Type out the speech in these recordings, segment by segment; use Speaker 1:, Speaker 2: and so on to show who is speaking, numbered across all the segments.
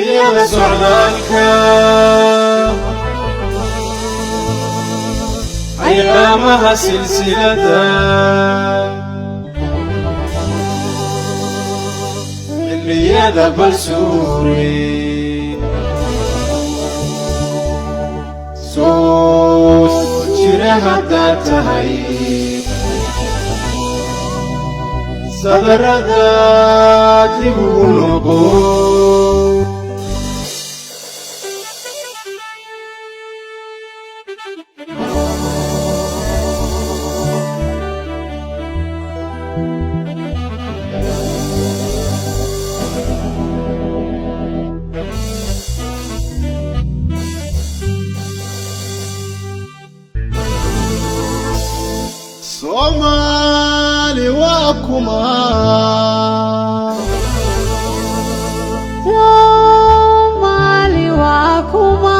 Speaker 1: وقتيada socdaalka ayaamaha silsilada xilliyada balsuuri soo jira haddaad tahay sadarada dib ugu noqo Somali wakuma
Speaker 2: Somali wakuma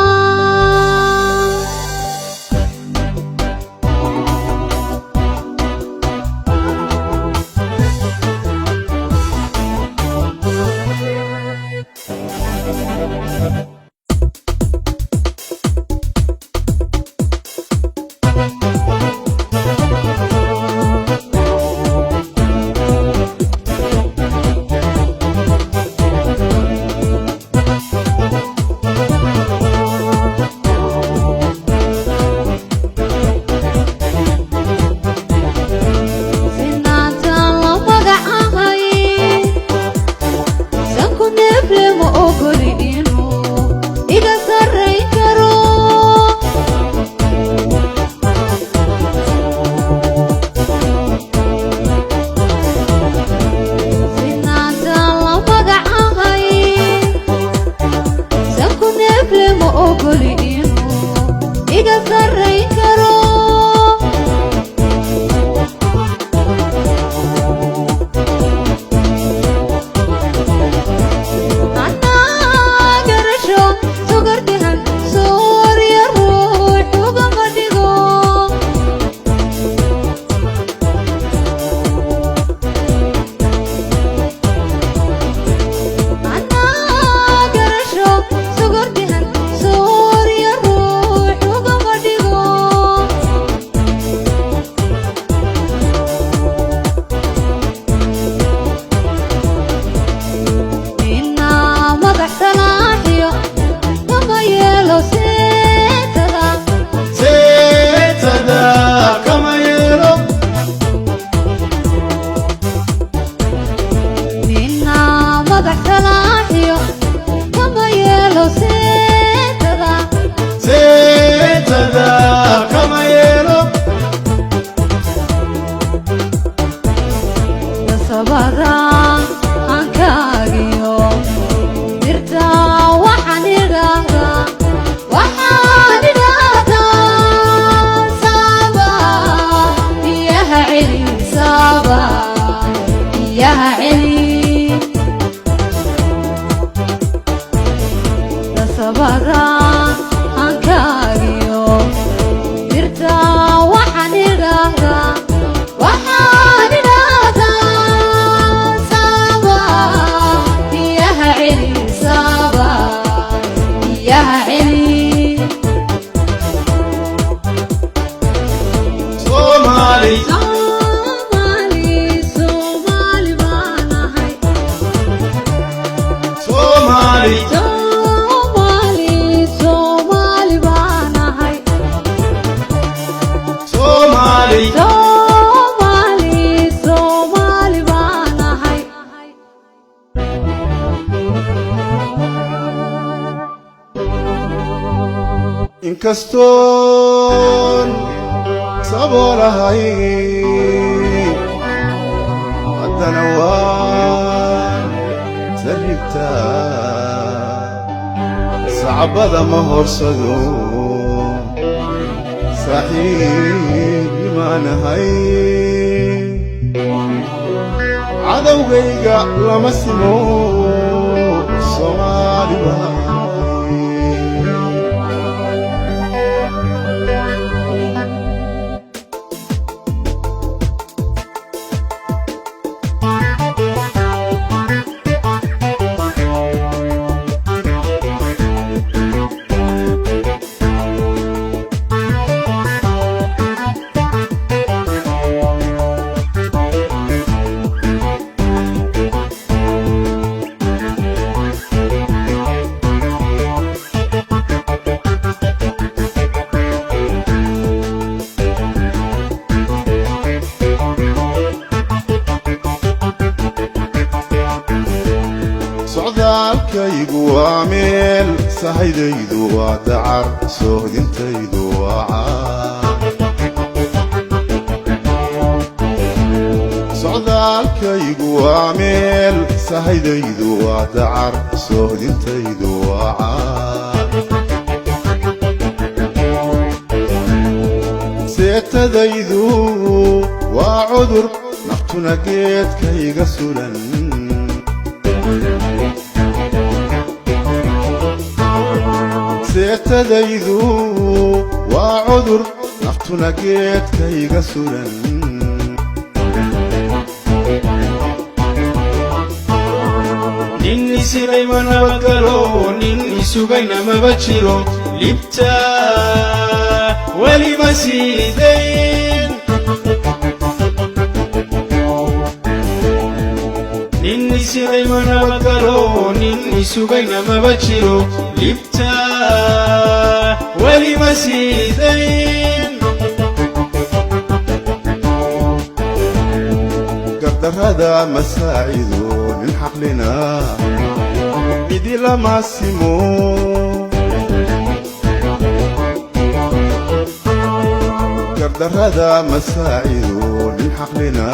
Speaker 1: inkastoon saboolahay haddana waan sarribtaa sacbada ma horsado saaxiib imaanahay cadowgayga lama simo Somali baa socdaalkaygu waa meel sahaydaydu waa dacar soohdintaydu waa caar socdaalkaygu waa meel sahaydaydu waa dacar soohdintaydu waa caar seetadaydu waa cudur naftuna geedkayga sulan seetadaydu waa cudur naftuna geedkayga sulan
Speaker 3: nin isilay ma nabadgalo nin isugayna maba jiro libta weli ma siidayn nin isilay ma nabadgalo nin isugayna maba jiro libta weli ma siidayn
Speaker 1: gardarrada masaacido nin xaqlina cidi lama simo gardarrada masaacido nin xaqlina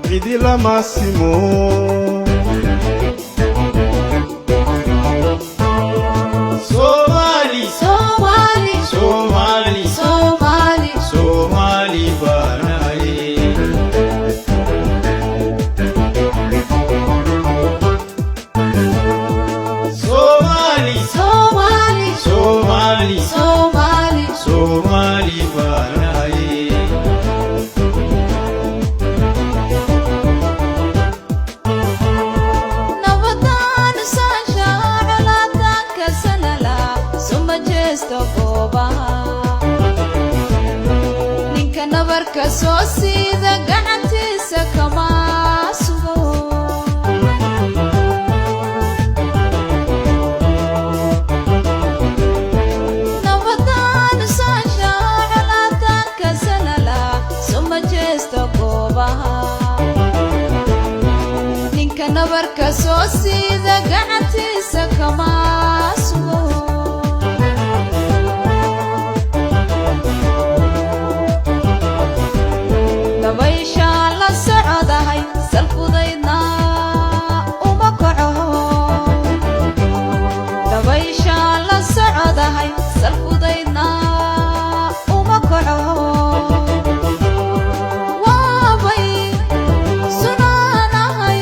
Speaker 1: cidi lama simo
Speaker 3: Somali
Speaker 2: Somali
Speaker 3: Somali
Speaker 2: Somali
Speaker 3: Somali banaye Somali
Speaker 2: Somali
Speaker 3: Somali
Speaker 2: Somali
Speaker 3: Somali banaye
Speaker 2: Nabadaan saasha colaadaanka sanala suma jeesto goobaha ninka nabarka soo siida gacantiisa kama sugo nabadaan saasha colaadaanka sanala suma jeesto goobaha ninka nabarka soo siida gacantiisa kama sugo dabayshaan la socodahay salfudaydna uma kaco dabayshaan la socodahay salfudaydna uma kaco waabay sunaanahay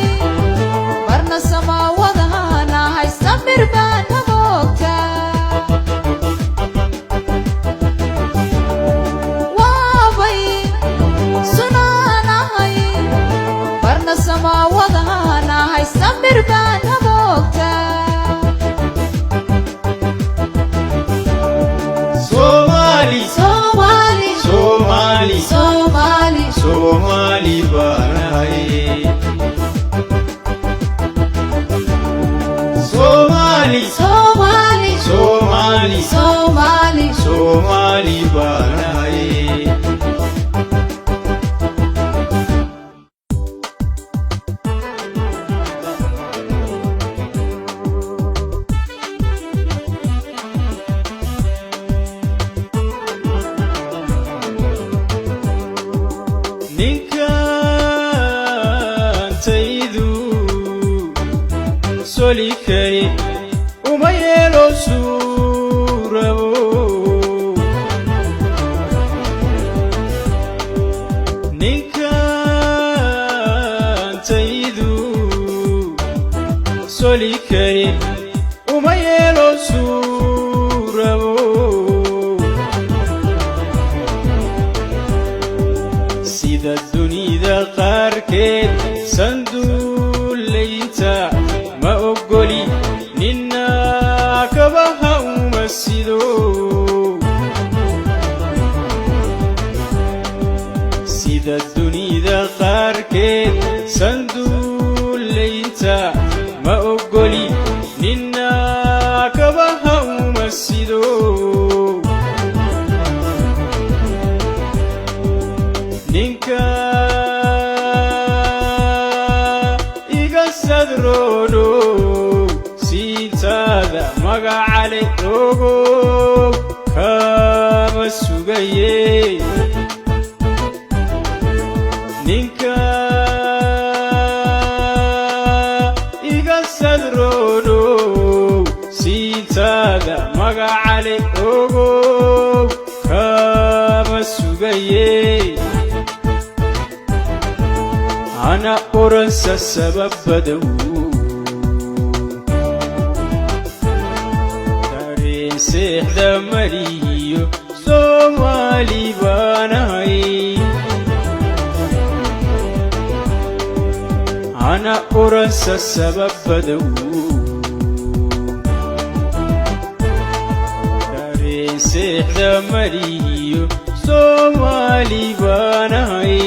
Speaker 2: marna samaawadaanahay samir baan haboogta waabay sunaanahay marna samaawadaanahay samir baan haboogta
Speaker 3: Somali
Speaker 2: Somali
Speaker 3: Somali
Speaker 2: Somali
Speaker 3: Somali banaye Somali
Speaker 2: Somali
Speaker 3: Somali
Speaker 2: Somali
Speaker 3: Somali banaye ninkantaydu soli kari uma yeelo suurabo ninkantaydu soli kari uma yeelo suurabo sida dunida qaarkeed sanduulaynta ma oggoli ninna kabaha uma sido sida dunida qaarkeed sanduulaynta ma oggoli ninna kabaha uma sido ninka iga sadrodo ogow kama sugaye ninka iga sadrono siintaada magacale ogow kama sugaye ana oransa sabab badow dareen seexda mariyo Soomaali baanahay ana oransa sabab badow dareen seexda mariyo Soomaali baanahay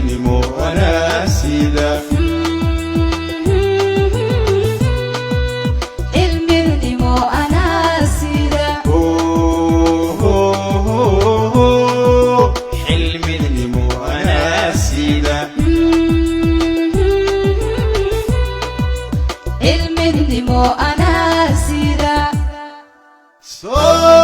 Speaker 2: ilminimo ana sida
Speaker 1: So